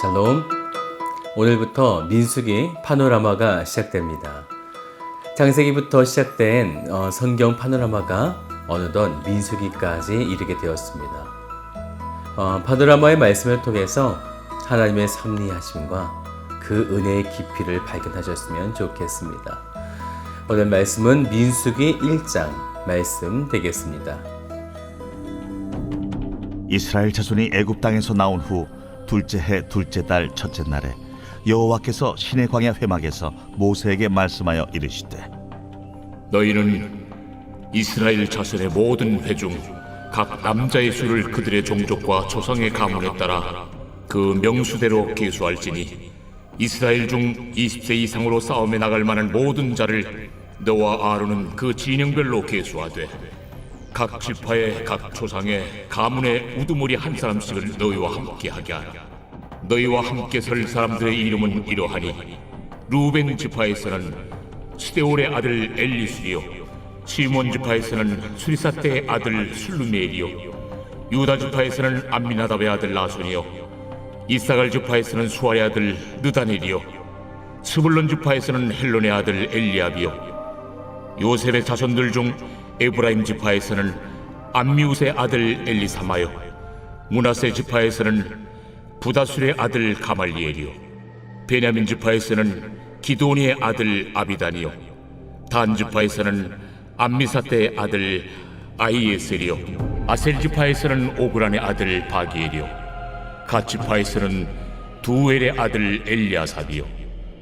샬롬. 오늘부터 민수기 파노라마가 시작됩니다. 창세기부터 시작된 성경 파노라마가 어느덧 민수기까지 이르게 되었습니다. 파노라마의 말씀을 통해서 하나님의 섭리하심과 그 은혜의 깊이를 발견하셨으면 좋겠습니다. 오늘 말씀은 민수기 1장 말씀 되겠습니다. 이스라엘 자손이 애굽 땅에서 나온 후 둘째 해 둘째 달 첫째 날에 여호와께서 시내 광야 회막에서 모세에게 말씀하여 이르시되 너희는 이스라엘 자손의 모든 회 중 각 남자의 수를 그들의 종족과 조상의 가문에 따라 그 명수대로 계수할지니 이스라엘 중 20세 이상으로 싸움에 나갈 만한 모든 자를 너와 아론은 그 진영별로 계수하되 각 지파의 각 조상의 가문의 우두머리 한 사람씩을 너희와 함께 하게 하라. 너희와 함께 설 사람들의 이름은 이러하니 루벤 지파에서는 시데올의 아들 엘리술이요 시몬 지파에서는 수리사떼의 아들 술루미엘이요 유다 지파에서는 암미나답의 아들 나손이요 이사갈 지파에서는 수아의 아들 느다넬이요 스불론 지파에서는 헬론의 아들 엘리압이요 요셉의 자손들 중 에브라임 지파에서는 암미우스의 아들 엘리사마요 므낫세 지파에서는 부다술의 아들 가말리엘이요 베냐민 지파에서는 기도니의 아들 아비단이요 단 지파에서는 암미사떼의 아들 아이에셀이요 아셀 지파에서는 오그란의 아들 바기엘이요 갓 지파에서는 두엘의 아들 엘리아삽이요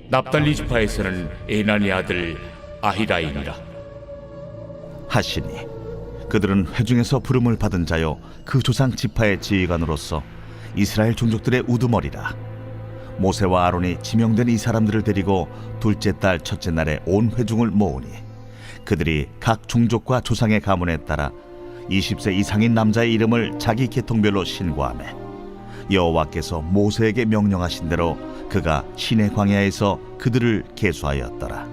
납달리 지파에서는 에난의 아들 아히라임이라 하시니 그들은 회중에서 부름을 받은 자요 그 조상 지파의 지휘관으로서 이스라엘 종족들의 우두머리라. 모세와 아론이 지명된 이 사람들을 데리고 둘째 달 첫째 날에 온 회중을 모으니 그들이 각 종족과 조상의 가문에 따라 20세 이상인 남자의 이름을 자기 계통별로 신고하매 여호와께서 모세에게 명령하신 대로 그가 시내 광야에서 그들을 계수하였더라.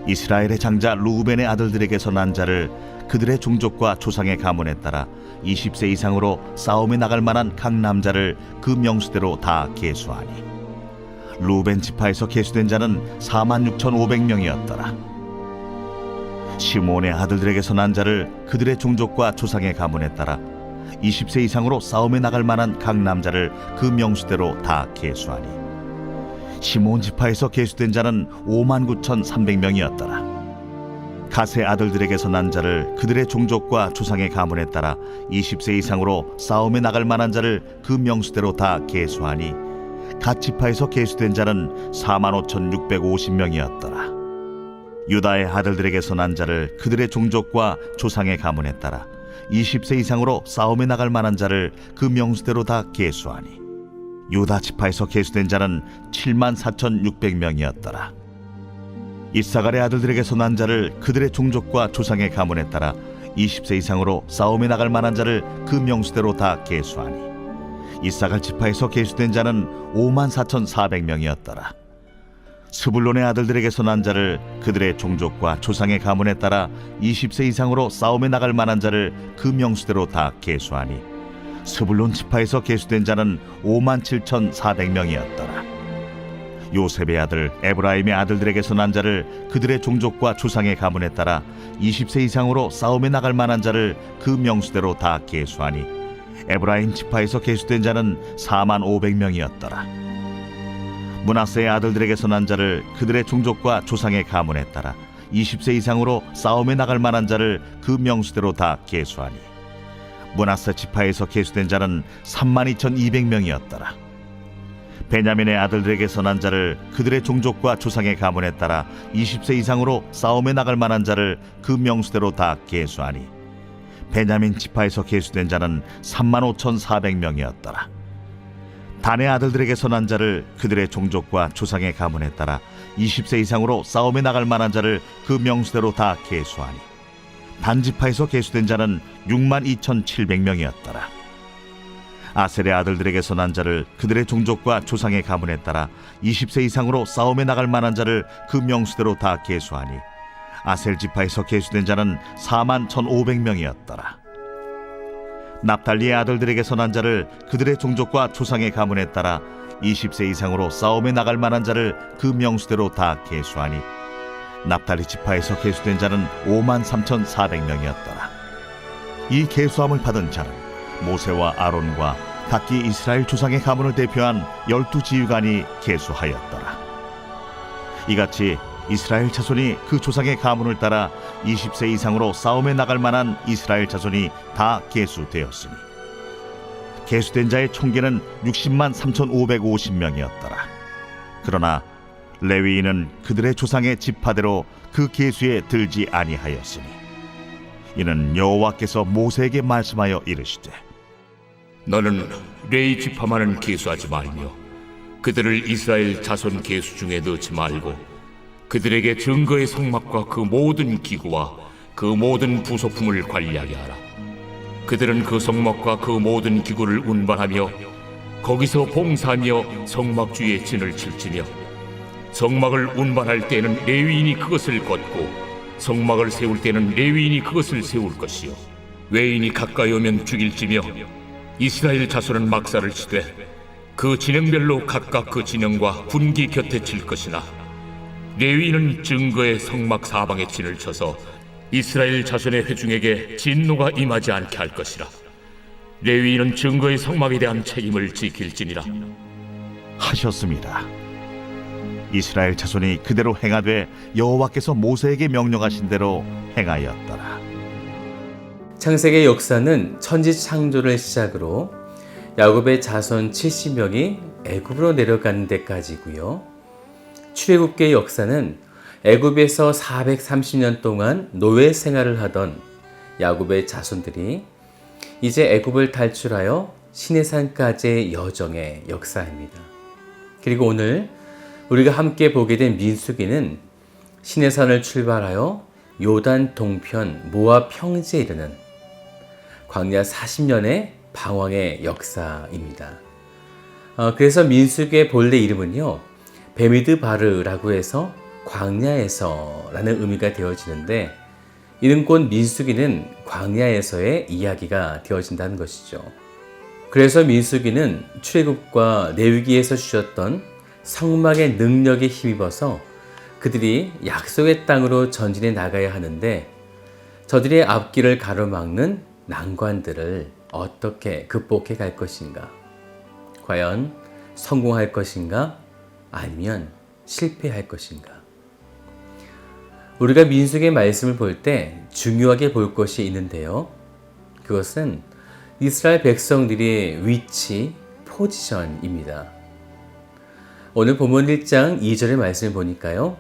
이스라엘의 장자 루벤의 아들들에게서 난 자를 그들의 종족과 조상의 가문에 따라 20세 이상으로 싸움에 나갈 만한 각 남자를 그 명수대로 다 계수하니 루벤 지파에서 계수된 자는 46,500명이었더라. 시몬의 아들들에게서 난 자를 그들의 종족과 조상의 가문에 따라 20세 이상으로 싸움에 나갈 만한 각 남자를 그 명수대로 다 계수하니 시몬 지파에서 계수된 자는 59,300명이었더라. 갓의 아들들에게서 난 자를 그들의 종족과 조상의 가문에 따라 20세 이상으로 싸움에 나갈 만한 자를 그 명수대로 다 계수하니 갓 지파에서 계수된 자는 45,650명이었더라. 유다의 아들들에게서 난 자를 그들의 종족과 조상의 가문에 따라 20세 이상으로 싸움에 나갈 만한 자를 그 명수대로 다 계수하니 유다 지파에서 계수된 자는 74,600명이었더라. 이사갈의 아들들에게서 난 자를 그들의 종족과 조상의 가문에 따라 20세 이상으로 싸움에 나갈 만한 자를 그 명수대로 다 계수하니 이사갈 지파에서 계수된 자는 54,400명이었더라. 스불론의 아들들에게서 난 자를 그들의 종족과 조상의 가문에 따라 20세 이상으로 싸움에 나갈 만한 자를 그 명수대로 다 계수하니 스불론 지파에서 계수된 자는 57,400명이었더라. 요셉의 아들 에브라임의 아들들에게서 난 자를 그들의 종족과 조상의 가문에 따라 20세 이상으로 싸움에 나갈 만한 자를 그 명수대로 다 계수하니 에브라임 지파에서 계수된 자는 45,000명이었더라. 므낫세의 아들들에게서 난 자를 그들의 종족과 조상의 가문에 따라 20세 이상으로 싸움에 나갈 만한 자를 그 명수대로 다 계수하니 므낫세 지파에서 계수된 자는 32,200명이었더라. 베냐민의 아들들에게서 난 자를 그들의 종족과 조상의 가문에 따라 20세 이상으로 싸움에 나갈 만한 자를 그 명수대로 다 계수하니 베냐민 지파에서 계수된 자는 35,400명이었더라. 단의 아들들에게서 난 자를 그들의 종족과 조상의 가문에 따라 20세 이상으로 싸움에 나갈 만한 자를 그 명수대로 다 계수하니 단 지파에서 계수된 자는 62,700명이었더라. 아셀의 아들들에게서 난 자를 그들의 종족과 조상의 가문에 따라 20세 이상으로 싸움에 나갈 만한 자를 그 명수대로 다 계수하니 아셀 지파에서 계수된 자는 41,500명이었더라. 납달리의 아들들에게서 난 자를 그들의 종족과 조상의 가문에 따라 20세 이상으로 싸움에 나갈 만한 자를 그 명수대로 다 계수하니 납달리 지파에서 계수된 자는 53,400명이었더라. 이 계수함을 받은 자는 모세와 아론과 각기 이스라엘 조상의 가문을 대표한 12지휘관이 계수하였더라. 이같이 이스라엘 자손이 그 조상의 가문을 따라 20세 이상으로 싸움에 나갈 만한 이스라엘 자손이 다 계수되었으니 계수된 자의 총계는 60만 3,550명이었더라. 그러나 레위인은 그들의 조상의 지파대로 그 계수에 들지 아니하였으니 이는 여호와께서 모세에게 말씀하여 이르시되 너는 레위 지파만은 계수하지 말며 그들을 이스라엘 자손 계수 중에 넣지 말고 그들에게 증거의 성막과 그 모든 기구와 그 모든 부속품을 관리하게 하라. 그들은 그 성막과 그 모든 기구를 운반하며 거기서 봉사하며 성막 주위에 진을 칠지며 성막을 운반할 때는 레위인이 그것을 걷고 성막을 세울 때는 레위인이 그것을 세울 것이요 외인이 가까이 오면 죽일지며 이스라엘 자손은 막사를 치되 그 진영별로 각각 그 진영과 분기 곁에 칠 것이나 레위인은 증거의 성막 사방에 진을 쳐서 이스라엘 자손의 회중에게 진노가 임하지 않게 할 것이라. 레위인은 증거의 성막에 대한 책임을 지킬지니라 하셨습니다. 이스라엘 자손이 그대로 행하되 여호와께서 모세에게 명령하신 대로 행하였더라. 창세기의 역사는 천지 창조를 시작으로 야곱의 자손 70명이 애굽으로 내려가는 데까지고요. 출애굽기의 역사는 애굽에서 430년 동안 노예 생활을 하던 야곱의 자손들이 이제 애굽을 탈출하여 시내산까지의 여정의 역사입니다. 그리고 오늘 우리가 함께 보게 된 민수기는 시내산을 출발하여 요단 동편 모압 평지에 이르는 광야 40년의 방황의 역사입니다. 그래서 민수기의 본래 이름은요, 베미드 바르라고 해서 광야에서라는 의미가 되어지는데, 이는 곧 민수기는 광야에서의 이야기가 되어진다는 것이죠. 그래서 민수기는 출애굽과 레위기에서 주셨던 성막의 능력에 힘입어서 그들이 약속의 땅으로 전진해 나가야 하는데 저들의 앞길을 가로막는 난관들을 어떻게 극복해 갈 것인가? 과연 성공할 것인가? 아니면 실패할 것인가? 우리가 민수기의 말씀을 볼 때 중요하게 볼 것이 있는데요. 그것은 이스라엘 백성들의 위치, 포지션입니다. 오늘 본문 1장 2절의 말씀을 보니까요.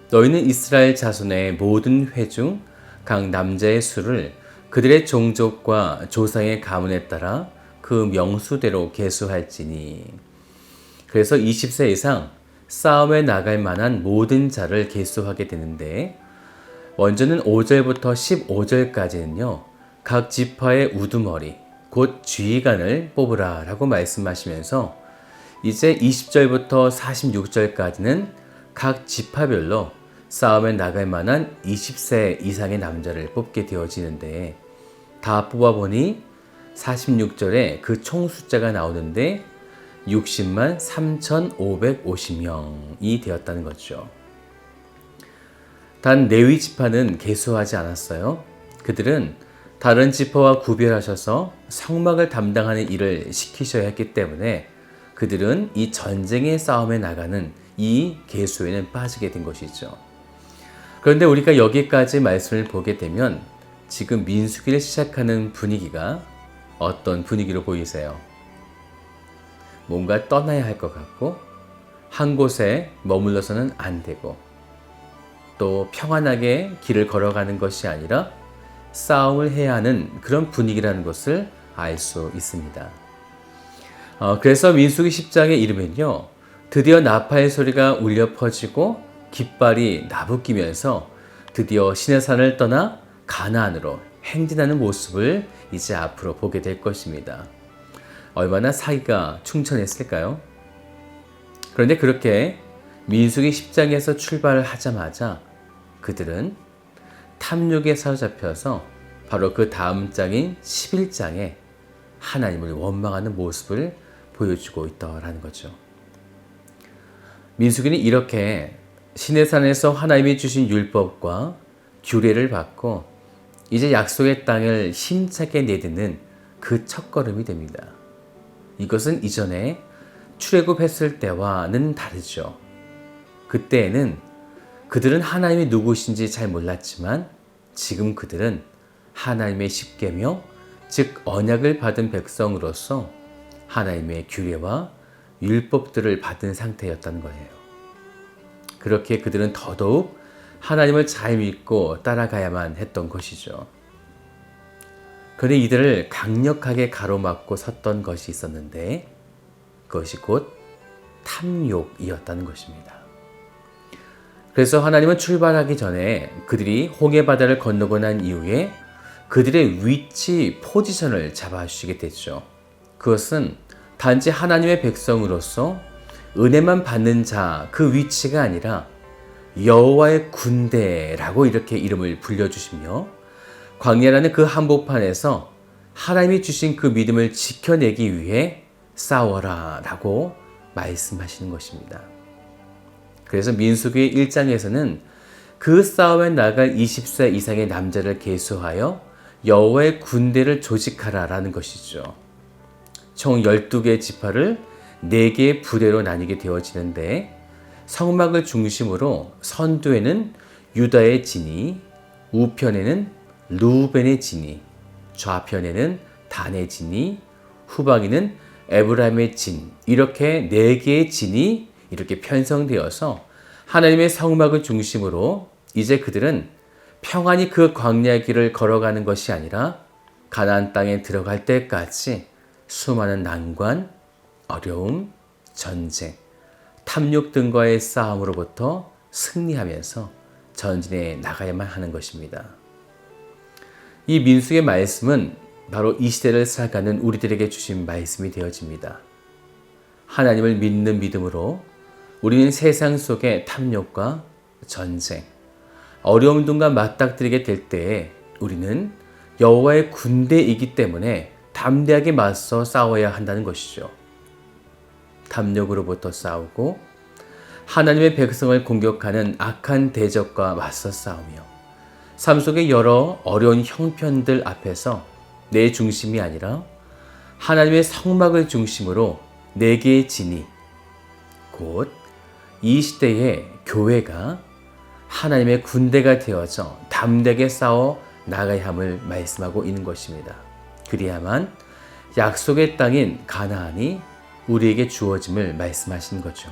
너희는 이스라엘 자손의 모든 회중 각 남자의 수를 그들의 종족과 조상의 가문에 따라 그 명수대로 계수할지니. 그래서 20세 이상 싸움에 나갈 만한 모든 자를 계수하게 되는데, 먼저는 5절부터 15절까지는요. 각 지파의 우두머리, 곧 지휘관을 뽑으라 라고 말씀하시면서 이제 20절부터 46절까지는 각 지파별로 싸움에 나갈 만한 20세 이상의 남자를 뽑게 되어지는데, 다 뽑아보니 46절에 그 총 숫자가 나오는데 60만 3,550명이 되었다는 거죠. 단 레위 지파는 계수하지 않았어요. 그들은 다른 지파와 구별하셔서 성막을 담당하는 일을 시키셔야 했기 때문에 그들은 이 전쟁의 싸움에 나가는 이 계수에는 빠지게 된 것이죠. 그런데 우리가 여기까지 말씀을 보게 되면 지금 민수기를 시작하는 분위기가 어떤 분위기로 보이세요? 뭔가 떠나야 할 것 같고, 한 곳에 머물러서는 안 되고, 또 평안하게 길을 걸어가는 것이 아니라 싸움을 해야 하는 그런 분위기라는 것을 알 수 있습니다. 그래서 민수기 10장의 이름은요, 드디어 나팔 소리가 울려 퍼지고 깃발이 나부끼면서 드디어 시내산을 떠나 가나안으로 행진하는 모습을 이제 앞으로 보게 될 것입니다. 얼마나 사기가 충천했을까요? 그런데 그렇게 민수기 10장에서 출발을 하자마자 그들은 탐욕에 사로잡혀서 바로 그 다음 장인 11장에 하나님을 원망하는 모습을 보여주고 있더라는 거죠. 민수기는 이렇게 시내산에서 하나님이 주신 율법과 규례를 받고 이제 약속의 땅을 힘차게 내딛는 그 첫걸음이 됩니다. 이것은 이전에 출애굽했을 때와는 다르죠. 그때에는 그들은 하나님이 누구신지 잘 몰랐지만 지금 그들은 하나님의 십계명, 즉 언약을 받은 백성으로서 하나님의 규례와 율법들을 받은 상태였다는 거예요. 그렇게 그들은 더더욱 하나님을 잘 믿고 따라가야만 했던 것이죠. 그런데 이들을 강력하게 가로막고 섰던 것이 있었는데 그것이 곧 탐욕이었다는 것입니다. 그래서 하나님은 출발하기 전에 그들이 홍해바다를 건너고 난 이후에 그들의 위치, 포지션을 잡아주시게 됐죠. 그것은 단지 하나님의 백성으로서 은혜만 받는 자 그 위치가 아니라 여호와의 군대라고 이렇게 이름을 불려주시며 광야라는 그 한복판에서 하나님이 주신 그 믿음을 지켜내기 위해 싸워라 라고 말씀하시는 것입니다. 그래서 민수기 1장에서는 그 싸움에 나갈 20세 이상의 남자를 계수하여 여호와의 군대를 조직하라 라는 것이죠. 총 12개의 지파를 4개의 부대로 나뉘게 되어지는데 성막을 중심으로 선두에는 유다의 진이, 우편에는 루벤의 진이, 좌편에는 단의 진이, 후방에는 에브라임의 진, 이렇게 4개의 진이 이렇게 편성되어서 하나님의 성막을 중심으로 이제 그들은 평안히 그 광야의 길을 걸어가는 것이 아니라 가나안 땅에 들어갈 때까지 수많은 난관, 어려움, 전쟁, 탐욕 등과의 싸움으로부터 승리하면서 전진해 나가야만 하는 것입니다. 이 민수의 말씀은 바로 이 시대를 살아가는 우리들에게 주신 말씀이 되어집니다. 하나님을 믿는 믿음으로 우리는 세상 속의 탐욕과 전쟁, 어려움 등과 맞닥뜨리게 될 때에 우리는 여호와의 군대이기 때문에 담대하게 맞서 싸워야 한다는 것이죠. 탐욕으로부터 싸우고 하나님의 백성을 공격하는 악한 대적과 맞서 싸우며 삶 속의 여러 어려운 형편들 앞에서 내 중심이 아니라 하나님의 성막을 중심으로 4개의 진이 곧 이 시대의 교회가 하나님의 군대가 되어져 담대하게 싸워 나가야 함을 말씀하고 있는 것입니다. 그리야만 약속의 땅인 가나안이 우리에게 주어짐을 말씀하신 거죠.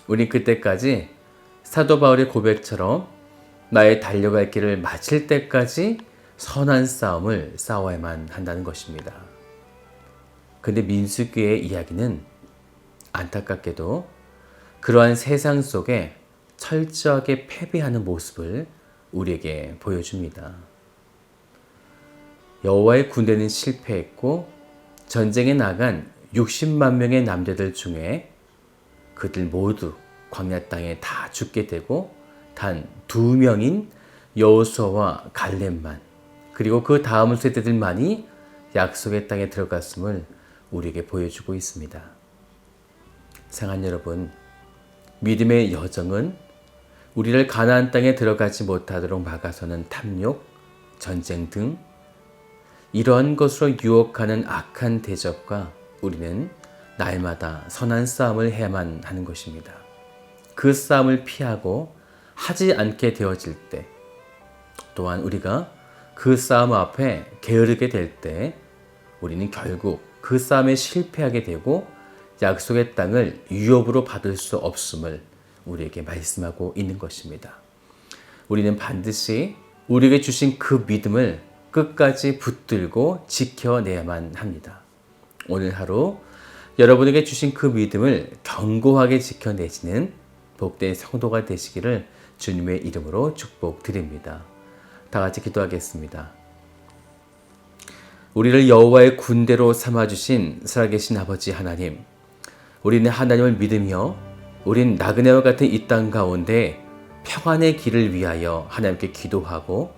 우리 그때까지 사도 바울의 고백처럼 나의 달려갈 길을 마칠 때까지 선한 싸움을 싸워야만 한다는 것입니다. 근데 민수기의 이야기는 안타깝게도 그러한 세상 속에 철저하게 패배하는 모습을 우리에게 보여줍니다. 여호와의 군대는 실패했고 전쟁에 나간 60만 명의 남자들 중에 그들 모두 광야 땅에 다 죽게 되고 단 2명인 여호수아와 갈렙만 그리고 그 다음 세대들만이 약속의 땅에 들어갔음을 우리에게 보여주고 있습니다. 사랑하는 여러분, 믿음의 여정은 우리를 가나안 땅에 들어가지 못하도록 막아서는 탐욕, 전쟁 등 이러한 것으로 유혹하는 악한 대적과 우리는 날마다 선한 싸움을 해야만 하는 것입니다. 그 싸움을 피하고 하지 않게 되어질 때 또한 우리가 그 싸움 앞에 게으르게 될 때 우리는 결국 그 싸움에 실패하게 되고 약속의 땅을 유업으로 받을 수 없음을 우리에게 말씀하고 있는 것입니다. 우리는 반드시 우리에게 주신 그 믿음을 끝까지 붙들고 지켜내야만 합니다. 오늘 하루 여러분에게 주신 그 믿음을 견고하게 지켜내시는 복된 성도가 되시기를 주님의 이름으로 축복드립니다. 다 같이 기도하겠습니다. 우리를 여호와의 군대로 삼아주신 살아계신 아버지 하나님, 우리는 하나님을 믿으며 우린 나그네와 같은 이 땅 가운데 평안의 길을 위하여 하나님께 기도하고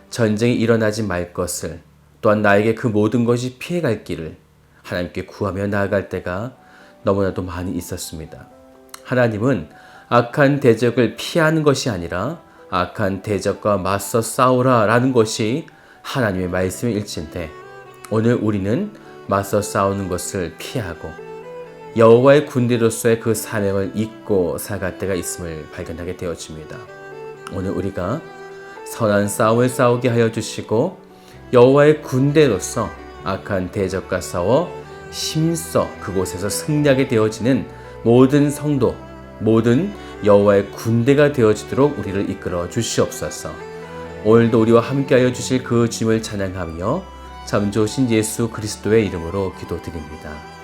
전쟁이 일어나지 말 것을 또한 나에게 그 모든 것이 피해갈 길을 하나님께 구하며 나아갈 때가 너무나도 많이 있었습니다. 하나님은 악한 대적을 피하는 것이 아니라 악한 대적과 맞서 싸우라 라는 것이 하나님의 말씀의 일치인데, 오늘 우리는 맞서 싸우는 것을 피하고 여호와의 군대로서의 그 사명을 잊고 살아갈 때가 있음을 발견하게 되어집니다. 오늘 우리가 선한 싸움을 싸우게 하여 주시고 여호와의 군대로서 악한 대적과 싸워 힘써 그곳에서 승리하게 되어지는 모든 성도, 모든 여호와의 군대가 되어지도록 우리를 이끌어 주시옵소서. 오늘도 우리와 함께하여 주실 그 주님을 찬양하며 참 좋으신 예수 그리스도의 이름으로 기도드립니다.